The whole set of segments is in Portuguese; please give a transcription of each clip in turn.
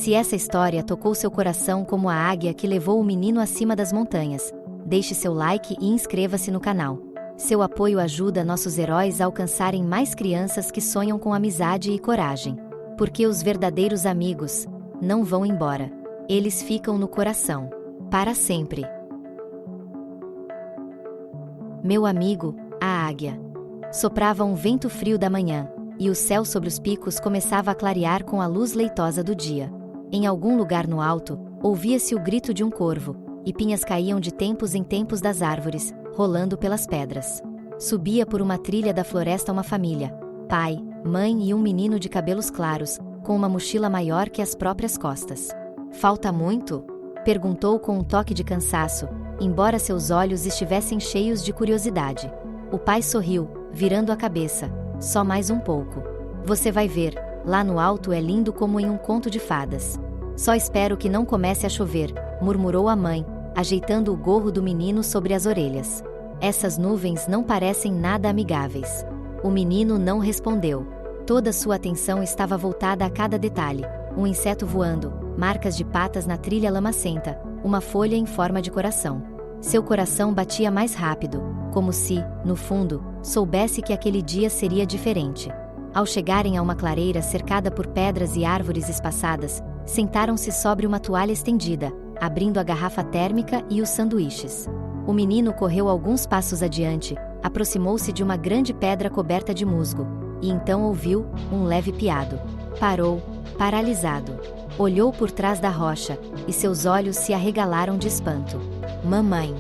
Se essa história tocou seu coração como a águia que levou o menino acima das montanhas, deixe seu like e inscreva-se no canal. Seu apoio ajuda nossos heróis a alcançarem mais crianças que sonham com amizade e coragem. Porque os verdadeiros amigos não vão embora. Eles ficam no coração. Para sempre. Meu amigo, a águia. Soprava um vento frio da manhã, e o céu sobre os picos começava a clarear com a luz leitosa do dia. Em algum lugar no alto, ouvia-se o grito de um corvo, e pinhas caíam de tempos em tempos das árvores, rolando pelas pedras. Subia por uma trilha da floresta uma família, pai, mãe e um menino de cabelos claros, com uma mochila maior que as próprias costas. Falta muito? Perguntou com um toque de cansaço, embora seus olhos estivessem cheios de curiosidade. O pai sorriu, virando a cabeça. Só mais um pouco. Você vai ver, lá no alto é lindo como em um conto de fadas. Só espero que não comece a chover, murmurou a mãe, ajeitando o gorro do menino sobre as orelhas. Essas nuvens não parecem nada amigáveis. O menino não respondeu. Toda sua atenção estava voltada a cada detalhe. Um inseto voando, marcas de patas na trilha lamacenta, uma folha em forma de coração. Seu coração batia mais rápido, como se, no fundo, soubesse que aquele dia seria diferente. Ao chegarem a uma clareira cercada por pedras e árvores espaçadas, sentaram-se sobre uma toalha estendida, abrindo a garrafa térmica e os sanduíches. O menino correu alguns passos adiante, aproximou-se de uma grande pedra coberta de musgo, e então ouviu um leve piado. Parou, paralisado. Olhou por trás da rocha, e seus olhos se arregalaram de espanto. Mamãe,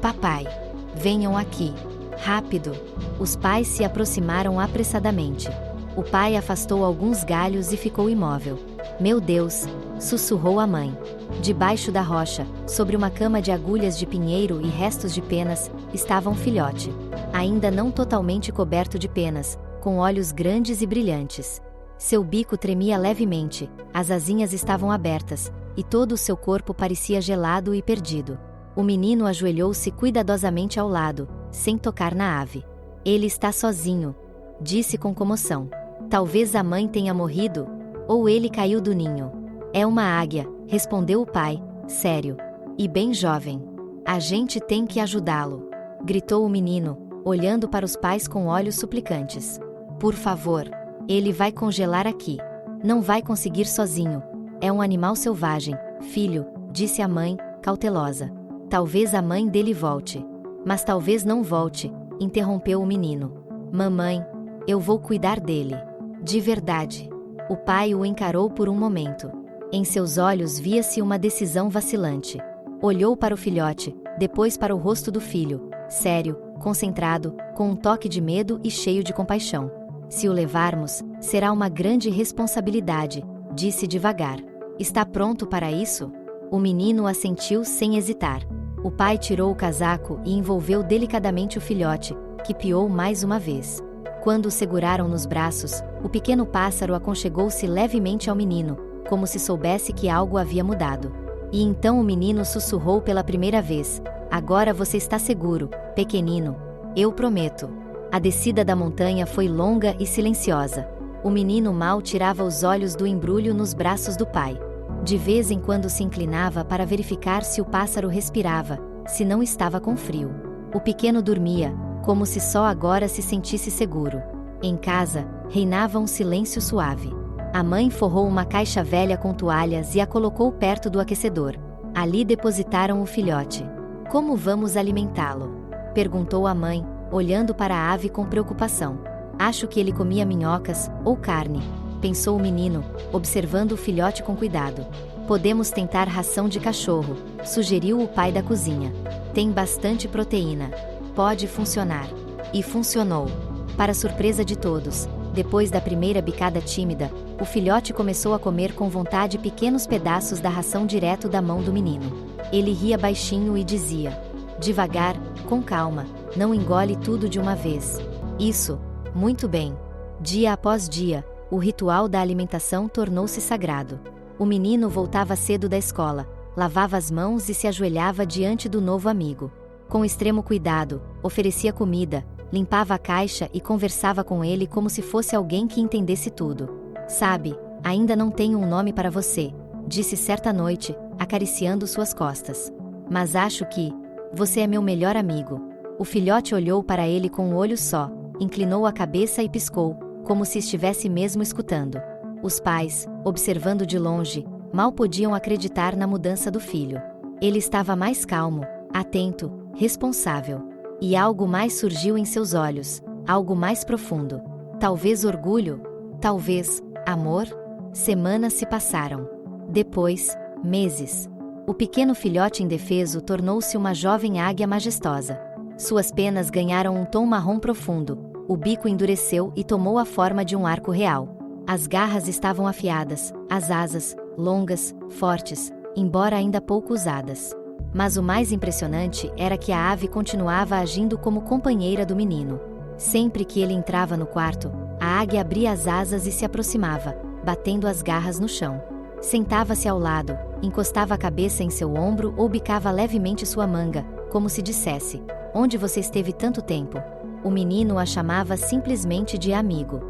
papai, venham aqui. Rápido! Os pais se aproximaram apressadamente. O pai afastou alguns galhos e ficou imóvel. Meu Deus! Sussurrou a mãe. Debaixo da rocha, sobre uma cama de agulhas de pinheiro e restos de penas, estava um filhote. Ainda não totalmente coberto de penas, com olhos grandes e brilhantes. Seu bico tremia levemente, as asinhas estavam abertas, e todo o seu corpo parecia gelado e perdido. O menino ajoelhou-se cuidadosamente ao lado, sem tocar na ave. Ele está sozinho, disse com comoção. Talvez a mãe tenha morrido, ou ele caiu do ninho. É uma águia, respondeu o pai, sério. E bem jovem. A gente tem que ajudá-lo, gritou o menino, olhando para os pais com olhos suplicantes. Por favor, ele vai congelar aqui. Não vai conseguir sozinho. É um animal selvagem, filho, disse a mãe, cautelosa. Talvez a mãe dele volte. Mas talvez não volte, interrompeu o menino. Mamãe, eu vou cuidar dele. De verdade. O pai o encarou por um momento. Em seus olhos via-se uma decisão vacilante. Olhou para o filhote, depois para o rosto do filho, sério, concentrado, com um toque de medo e cheio de compaixão. Se o levarmos, será uma grande responsabilidade, disse devagar. Está pronto para isso? O menino assentiu sem hesitar. O pai tirou o casaco e envolveu delicadamente o filhote, que piou mais uma vez. Quando o seguraram nos braços, o pequeno pássaro aconchegou-se levemente ao menino, como se soubesse que algo havia mudado. E então o menino sussurrou pela primeira vez: Agora você está seguro, pequenino. Eu prometo. A descida da montanha foi longa e silenciosa. O menino mal tirava os olhos do embrulho nos braços do pai. De vez em quando se inclinava para verificar se o pássaro respirava, se não estava com frio. O pequeno dormia, como se só agora se sentisse seguro. Em casa, reinava um silêncio suave. A mãe forrou uma caixa velha com toalhas e a colocou perto do aquecedor. Ali depositaram o filhote. Como vamos alimentá-lo? Perguntou a mãe, olhando para a ave com preocupação. Acho que ele comia minhocas, ou carne, pensou o menino, observando o filhote com cuidado. Podemos tentar ração de cachorro, sugeriu o pai da cozinha. Tem bastante proteína. Pode funcionar. E funcionou. Para surpresa de todos, depois da primeira bicada tímida, o filhote começou a comer com vontade pequenos pedaços da ração direto da mão do menino. Ele ria baixinho e dizia: Devagar, com calma, não engole tudo de uma vez. Isso, muito bem. Dia após dia, o ritual da alimentação tornou-se sagrado. O menino voltava cedo da escola, lavava as mãos e se ajoelhava diante do novo amigo. Com extremo cuidado, oferecia comida, limpava a caixa e conversava com ele como se fosse alguém que entendesse tudo. Sabe, ainda não tenho um nome para você, disse certa noite, acariciando suas costas. Mas acho que você é meu melhor amigo. O filhote olhou para ele com um olho só, inclinou a cabeça e piscou, como se estivesse mesmo escutando. Os pais, observando de longe, mal podiam acreditar na mudança do filho. Ele estava mais calmo, atento, responsável. E algo mais surgiu em seus olhos, algo mais profundo. Talvez orgulho, talvez amor. Semanas se passaram. Depois, meses. O pequeno filhote indefeso tornou-se uma jovem águia majestosa. Suas penas ganharam um tom marrom profundo, o bico endureceu e tomou a forma de um arco real. As garras estavam afiadas, as asas, longas, fortes, embora ainda pouco usadas. Mas o mais impressionante era que a ave continuava agindo como companheira do menino. Sempre que ele entrava no quarto, a águia abria as asas e se aproximava, batendo as garras no chão. Sentava-se ao lado, encostava a cabeça em seu ombro ou bicava levemente sua manga, como se dissesse: "Onde você esteve tanto tempo?" O menino a chamava simplesmente de amigo.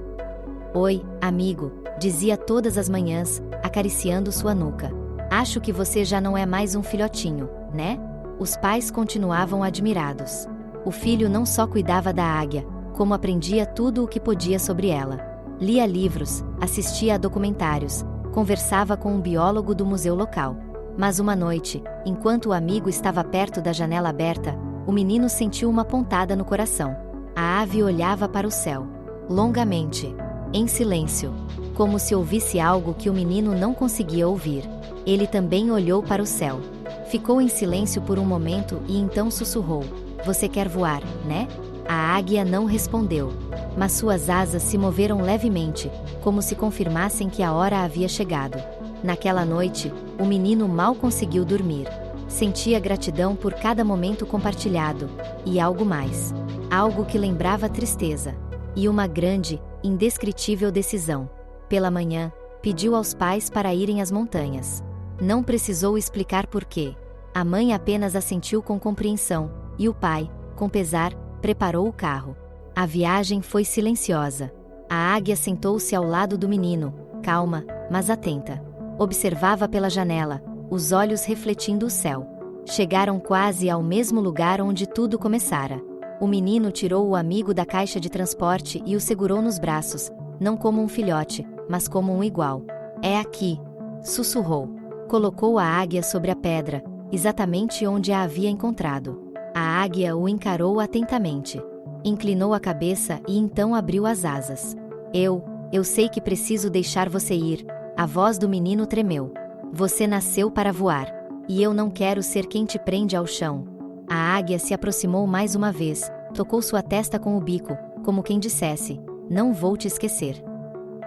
"Oi, amigo", dizia todas as manhãs, acariciando sua nuca. "Acho que você já não é mais um filhotinho, né?" Os pais continuavam admirados. O filho não só cuidava da águia, como aprendia tudo o que podia sobre ela. Lia livros, assistia a documentários, conversava com um biólogo do museu local. Mas uma noite, enquanto o amigo estava perto da janela aberta, o menino sentiu uma pontada no coração. A ave olhava para o céu. Longamente. Em silêncio. Como se ouvisse algo que o menino não conseguia ouvir. Ele também olhou para o céu. Ficou em silêncio por um momento e então sussurrou: "Você quer voar, né?" A águia não respondeu. Mas suas asas se moveram levemente, como se confirmassem que a hora havia chegado. Naquela noite, o menino mal conseguiu dormir. Sentia gratidão por cada momento compartilhado, e algo mais. Algo que lembrava tristeza. E uma grande, indescritível decisão. Pela manhã, pediu aos pais para irem às montanhas. Não precisou explicar porquê. A mãe apenas assentiu com compreensão, e o pai, com pesar, preparou o carro. A viagem foi silenciosa. A águia sentou-se ao lado do menino, calma, mas atenta. Observava pela janela, os olhos refletindo o céu. Chegaram quase ao mesmo lugar onde tudo começara. O menino tirou o amigo da caixa de transporte e o segurou nos braços, não como um filhote, mas como um igual. "É aqui", sussurrou. Colocou a águia sobre a pedra, exatamente onde a havia encontrado. A águia o encarou atentamente. Inclinou a cabeça e então abriu as asas. Eu sei que preciso deixar você ir." A voz do menino tremeu. "Você nasceu para voar. E eu não quero ser quem te prende ao chão." A águia se aproximou mais uma vez, tocou sua testa com o bico, como quem dissesse: "Não vou te esquecer."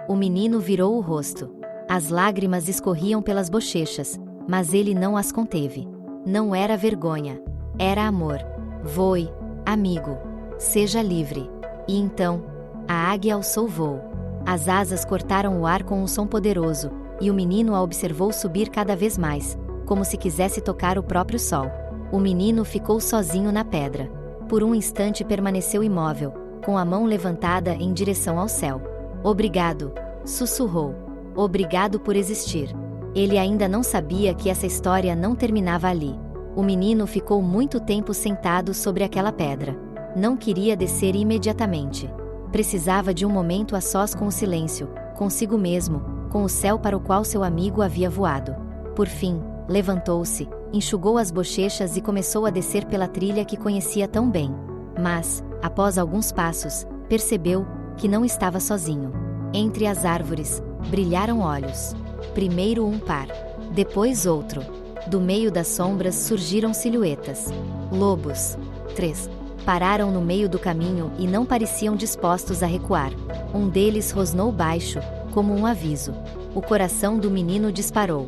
O menino virou o rosto. As lágrimas escorriam pelas bochechas, mas ele não as conteve. Não era vergonha. Era amor. "Voe, amigo. Seja livre." E então, a águia alçou voo. As asas cortaram o ar com um som poderoso, e o menino a observou subir cada vez mais, como se quisesse tocar o próprio sol. O menino ficou sozinho na pedra. Por um instante permaneceu imóvel, com a mão levantada em direção ao céu. "Obrigado", sussurrou. "Obrigado por existir." Ele ainda não sabia que essa história não terminava ali. O menino ficou muito tempo sentado sobre aquela pedra. Não queria descer imediatamente. Precisava de um momento a sós com o silêncio, consigo mesmo, com o céu para o qual seu amigo havia voado. Por fim, levantou-se, enxugou as bochechas e começou a descer pela trilha que conhecia tão bem. Mas, após alguns passos, percebeu que não estava sozinho. Entre as árvores, brilharam olhos. Primeiro um par, depois outro. Do meio das sombras surgiram silhuetas. Lobos. 3. Pararam no meio do caminho e não pareciam dispostos a recuar. Um deles rosnou baixo, como um aviso. O coração do menino disparou.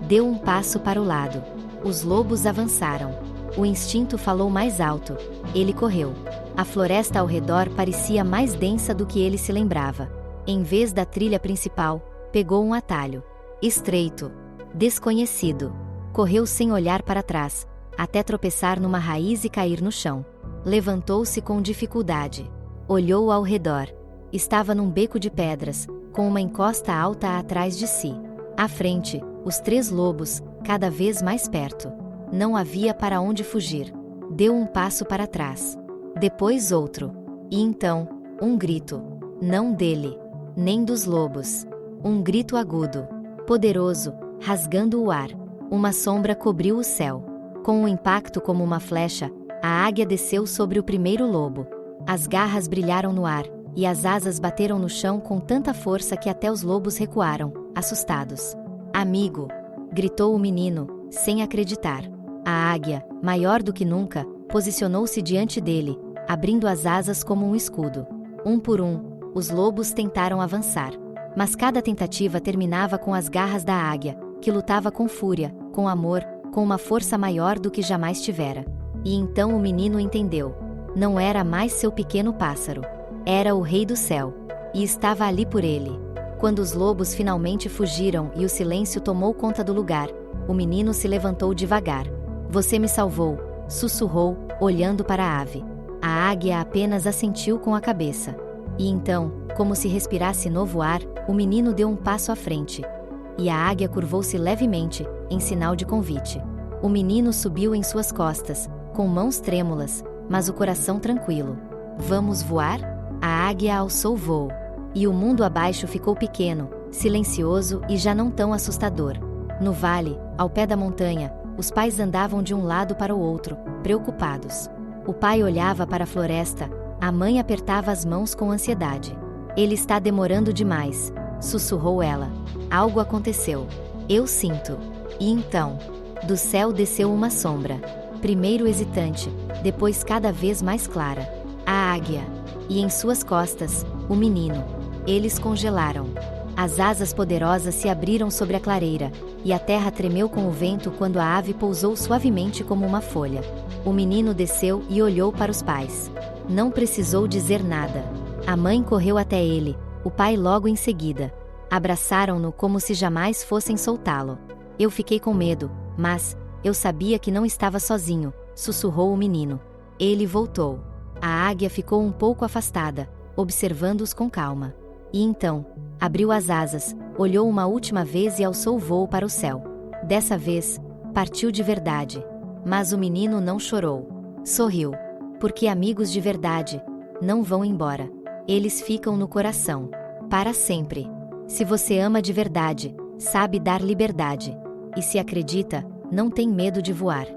Deu um passo para o lado. Os lobos avançaram. O instinto falou mais alto. Ele correu. A floresta ao redor parecia mais densa do que ele se lembrava. Em vez da trilha principal, pegou um atalho. Estreito. Desconhecido. Correu sem olhar para trás, até tropeçar numa raiz e cair no chão. Levantou-se com dificuldade. Olhou ao redor. Estava num beco de pedras, com uma encosta alta atrás de si. À frente, os 3 lobos, cada vez mais perto. Não havia para onde fugir. Deu um passo para trás. Depois outro. E então, um grito. Não dele, nem dos lobos. Um grito agudo, poderoso, rasgando o ar. Uma sombra cobriu o céu. Com um impacto como uma flecha, a águia desceu sobre o primeiro lobo. As garras brilharam no ar, e as asas bateram no chão com tanta força que até os lobos recuaram, assustados. Amigo! Gritou o menino, sem acreditar. A águia, maior do que nunca, posicionou-se diante dele, abrindo as asas como um escudo. Um por um, os lobos tentaram avançar. Mas cada tentativa terminava com as garras da águia, que lutava com fúria, com amor, com uma força maior do que jamais tivera. E então o menino entendeu. Não era mais seu pequeno pássaro. Era o rei do céu. E estava ali por ele. Quando os lobos finalmente fugiram e o silêncio tomou conta do lugar, o menino se levantou devagar. Você me salvou, sussurrou, olhando para a ave. A águia apenas assentiu com a cabeça. E então, como se respirasse novo ar, o menino deu um passo à frente. E a águia curvou-se levemente, em sinal de convite. O menino subiu em suas costas, com mãos trêmulas, mas o coração tranquilo. Vamos voar? A águia alçou voo. E o mundo abaixo ficou pequeno, silencioso e já não tão assustador. No vale, ao pé da montanha, os pais andavam de um lado para o outro, preocupados. O pai olhava para a floresta, a mãe apertava as mãos com ansiedade. Ele está demorando demais, sussurrou ela. Algo aconteceu. Eu sinto. E então, do céu desceu uma sombra. Primeiro hesitante, depois cada vez mais clara. A águia. E em suas costas, o menino. Eles congelaram. As asas poderosas se abriram sobre a clareira, e a terra tremeu com o vento quando a ave pousou suavemente como uma folha. O menino desceu e olhou para os pais. Não precisou dizer nada. A mãe correu até ele, o pai logo em seguida. Abraçaram-no como se jamais fossem soltá-lo. Eu fiquei com medo, mas eu sabia que não estava sozinho, sussurrou o menino. Ele voltou. A águia ficou um pouco afastada, observando-os com calma. E então, abriu as asas, olhou uma última vez e alçou o voo para o céu. Dessa vez, partiu de verdade. Mas o menino não chorou. Sorriu. Porque amigos de verdade não vão embora. Eles ficam no coração. Para sempre. Se você ama de verdade, sabe dar liberdade. E se acredita, não tem medo de voar.